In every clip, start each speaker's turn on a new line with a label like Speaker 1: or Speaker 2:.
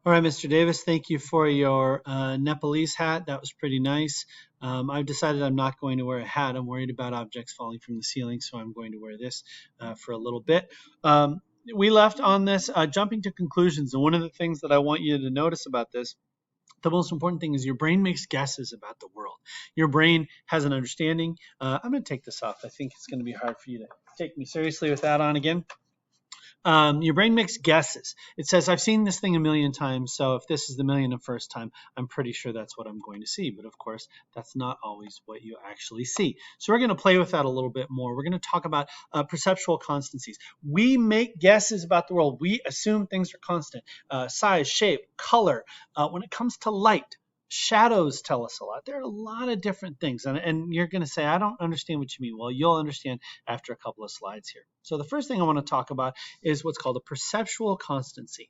Speaker 1: All right, Mr. Davis, thank you for your Nepalese hat. That was pretty nice. I've decided I'm not going to wear a hat. I'm worried about objects falling from the ceiling, so I'm going to wear this for a little bit. We left on this jumping to conclusions, and one of the things that I want you to notice about this, the most important thing is your brain makes guesses about the world. Your brain has an understanding. I'm going to take this off. I think it's going to be hard for you to take me seriously with that on again. Your brain makes guesses. It says, I've seen this thing a million times, so if this is the million and first time, I'm pretty sure that's what I'm going to see. But of course, that's not always what you actually see. So we're going to play with that a little bit more. We're going to talk about perceptual constancies. We make guesses about the world. We assume things are constant. Size, shape, color. When it comes to light, shadows tell us a lot. There are a lot of different things. And you're going to say, I don't understand what you mean. Well, you'll understand after a couple of slides here. So the first thing I want to talk about is what's called a perceptual constancy.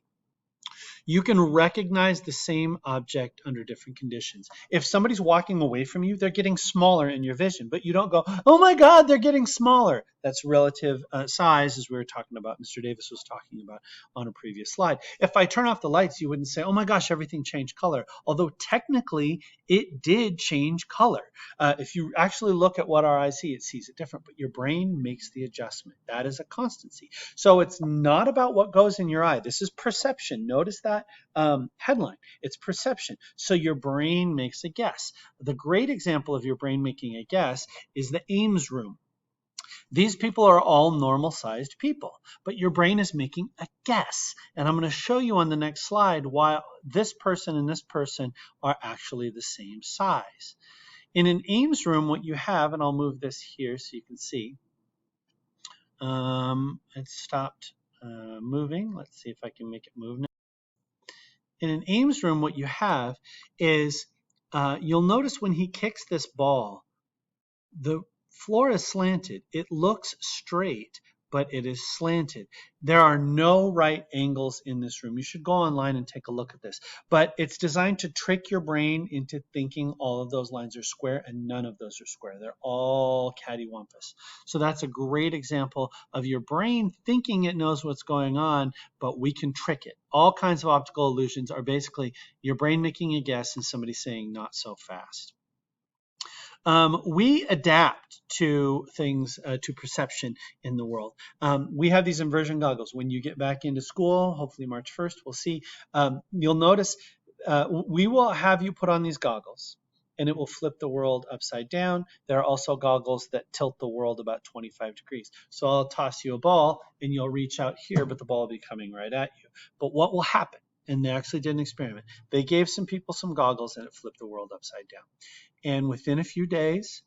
Speaker 1: You can recognize the same object under different conditions. If somebody's walking away from you, they're getting smaller in your vision, but you don't go, oh my God, they're getting smaller. That's relative size, as we were talking about, Mr. Davis was talking about on a previous slide. If I turn off the lights, you wouldn't say, oh my gosh, everything changed color. Although technically, it did change color. If you actually look at what our eyes see, it sees it different, but your brain makes the adjustment. That is a constancy. So it's not about what goes in your eye. This is perception. Notice that headline. It's perception. So your brain makes a guess. The great example of your brain making a guess is the Ames room. These people are all normal-sized people, but your brain is making a guess. And I'm going to show you on the next slide why this person and this person are actually the same size. In an Ames room, what you have, and I'll move this here so you can see. It stopped moving. Let's see if I can make it move now. In an Ames room, what you have is you'll notice when he kicks this ball, the floor is slanted. It looks straight, but it is slanted. There are no right angles in this room. You should go online and take a look at this. But it's designed to trick your brain into thinking all of those lines are square, and none of those are square. They're all cattywampus. So that's a great example of your brain thinking it knows what's going on, but we can trick it. All kinds of optical illusions are basically your brain making a guess and somebody saying not so fast. We adapt to things, to perception in the world. We have these inversion goggles. When you get back into school, hopefully March 1st, we'll see, you'll notice we will have you put on these goggles and it will flip the world upside down. There are also goggles that tilt the world about 25 degrees. So I'll toss you a ball and you'll reach out here, but the ball will be coming right at you. But what will happen? And they actually did an experiment. They gave some people some goggles and it flipped the world upside down. And within a few days,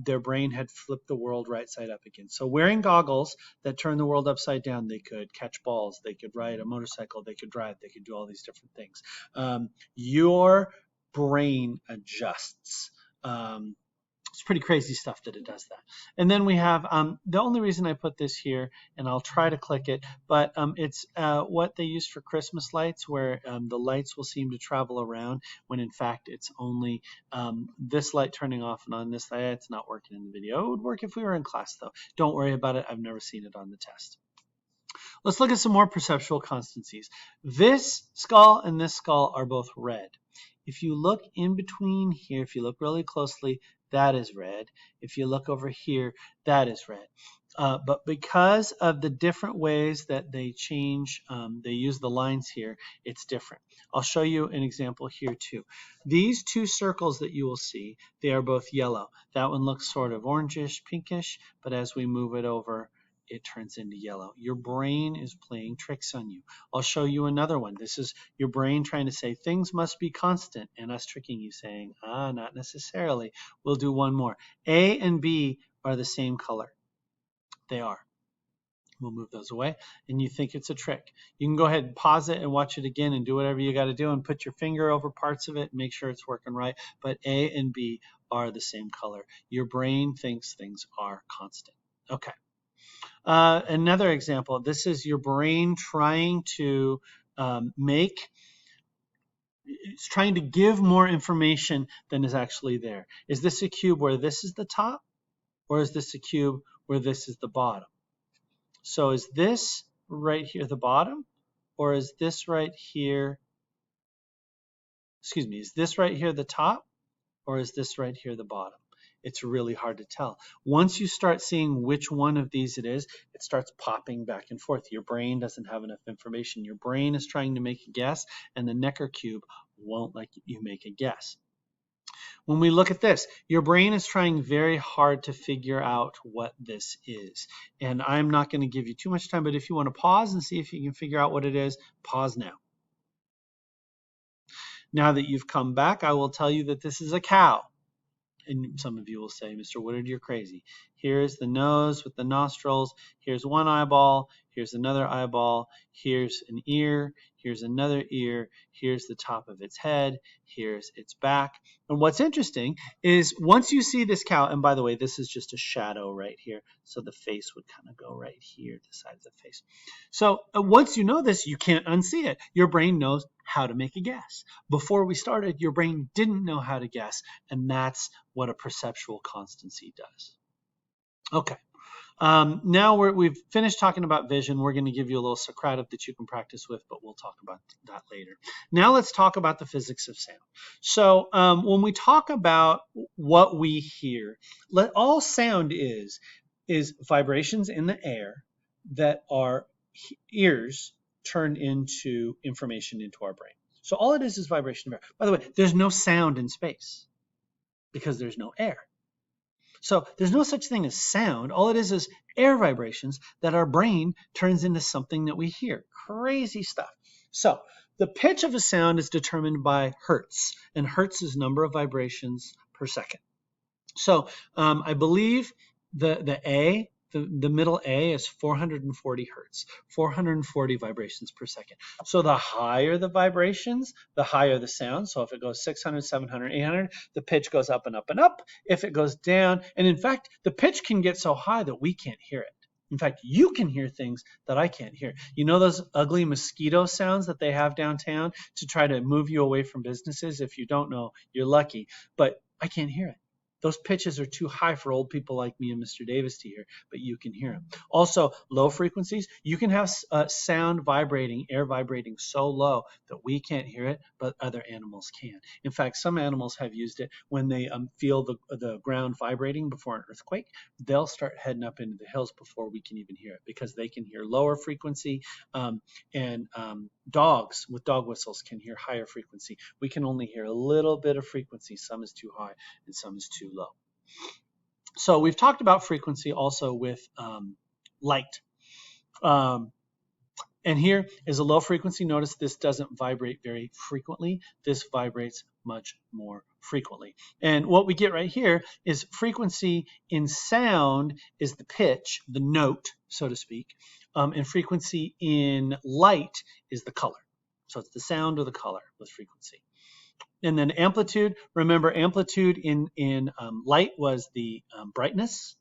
Speaker 1: their brain had flipped the world right side up again. So wearing goggles that turn the world upside down, they could catch balls, they could ride a motorcycle, they could drive, they could do all these different things. Your brain adjusts. It's pretty crazy stuff that it does that. And then we have, the only reason I put this here, and I'll try to click it, but it's what they use for Christmas lights, where the lights will seem to travel around when in fact it's only this light turning off and on this light. It's not working in the video. It would work if we were in class though. Don't worry about it. I've never seen it on the test. Let's look at some more perceptual constancies. This skull and this skull are both red. If you look in between here, if you look really closely, that is red. If you look over here, that is red. But because of the different ways that they change, they use the lines here, it's different. I'll show you an example here too. These two circles that you will see, they are both yellow. That one looks sort of orangish, pinkish, but as we move it over, it turns into yellow. Your brain is playing tricks on you. I'll show you another one. This is your brain trying to say things must be constant and us tricking you saying, not necessarily. We'll do one more. A and B are the same color. They are. We'll move those away. And you think it's a trick. You can go ahead and pause it and watch it again and do whatever you got to do and put your finger over parts of it and make sure it's working right. But A and B are the same color. Your brain thinks things are constant. Okay. Another example, this is your brain trying to it's trying to give more information than is actually there. Is this a cube where this is the top, or is this a cube where this is the bottom? So is this right here the bottom, or is this right here is this right here the top, or is this right here the bottom? It's really hard to tell. Once you start seeing which one of these it is, it starts popping back and forth. Your brain doesn't have enough information. Your brain is trying to make a guess, and the Necker cube won't let you make a guess. When we look at this, your brain is trying very hard to figure out what this is. And I'm not going to give you too much time, but if you want to pause and see if you can figure out what it is, pause now. Now that you've come back, I will tell you that this is a cow. And some of you will say, Mr. Woodard, you're crazy. Here's the nose with the nostrils. Here's one eyeball. Here's another eyeball. Here's an ear. Here's another ear. Here's the top of its head. Here's its back. And what's interesting is once you see this cow, and by the way, this is just a shadow right here. So the face would kind of go right here, the side of the face. So once you know this, you can't unsee it. Your brain knows how to make a guess. Before we started, your brain didn't know how to guess, and that's what a perceptual constancy does. Okay. Now we've finished talking about vision. We're going to give you a little Socratic that you can practice with, but we'll talk about that later. Now let's talk about the physics of sound. So when we talk about what we hear, all sound is vibrations in the air that our ears turn into information into our brain. So all it is vibration of air. By the way, there's no sound in space because there's no air. So there's no such thing as sound. All it is air vibrations that our brain turns into something that we hear. Crazy stuff. So the pitch of a sound is determined by hertz, and hertz is number of vibrations per second. So I believe the middle A is 440 hertz, 440 vibrations per second. So the higher the vibrations, the higher the sound. So if it goes 600, 700, 800, the pitch goes up and up and up. If it goes down, and in fact, the pitch can get so high that we can't hear it. In fact, you can hear things that I can't hear. You know those ugly mosquito sounds that they have downtown to try to move you away from businesses? If you don't know, you're lucky. But I can't hear it. Those pitches are too high for old people like me and Mr. Davis to hear, but you can hear them. Also, low frequencies, you can have sound vibrating, air vibrating so low that we can't hear it, but other animals can. In fact, some animals have used it when they feel the ground vibrating before an earthquake. They'll start heading up into the hills before we can even hear it because they can hear lower frequency, and dogs with dog whistles can hear higher frequency. We can only hear a little bit of frequency. Some is too high and some is too low. So we've talked about frequency also with light. And here is a low frequency. Notice this doesn't vibrate very frequently. This vibrates much more frequently. And what we get right here is frequency in sound is the pitch, the note, so to speak. And frequency in light is the color. So it's the sound or the color with frequency. And then amplitude, remember amplitude in light was the brightness,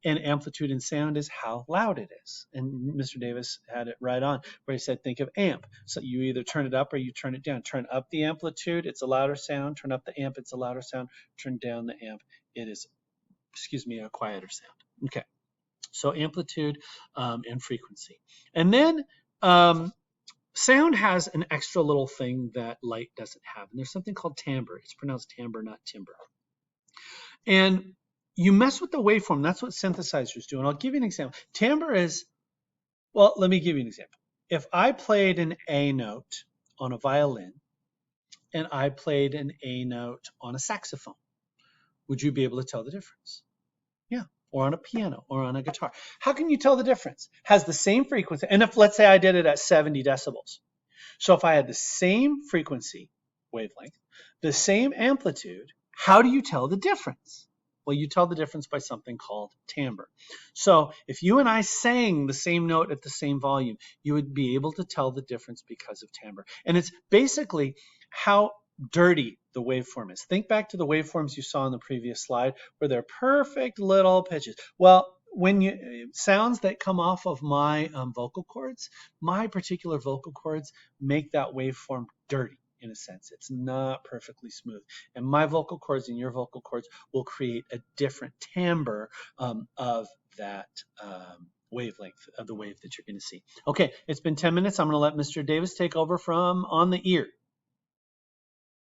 Speaker 1: and amplitude in sound is how loud it is. And Mr. Davis had it right on where he said, think of amp. So you either turn it up or you turn it down. Turn up the amplitude, it's a louder sound. Turn up the amp, it's a louder sound. Turn down the amp, it is, a quieter sound. Okay, so amplitude and frequency. And then sound has an extra little thing that light doesn't have. And there's something called timbre. It's pronounced timbre, not timbre. And you mess with the waveform. That's what synthesizers do. And I'll give you an example. Timbre is, well, let me give you an example. If I played an A note on a violin and I played an A note on a saxophone, would you be able to tell the difference? Yeah. Or on a piano or on a guitar. How can you tell the difference? Has the same frequency. And if, let's say I did it at 70 decibels. So if I had the same frequency, wavelength, the same amplitude, how do you tell the difference? Well, you tell the difference by something called timbre. So if you and I sang the same note at the same volume, you would be able to tell the difference because of timbre. And it's basically how dirty the waveform is. Think back to the waveforms you saw on the previous slide where they're perfect little pitches. Well, when sounds that come off of my vocal cords, my particular vocal cords make that waveform dirty. In a sense, it's not perfectly smooth. And my vocal cords and your vocal cords will create a different timbre of that wavelength of the wave that you're going to see. Okay, it's been 10 minutes. I'm going to let Mr. Davis take over from on the ear.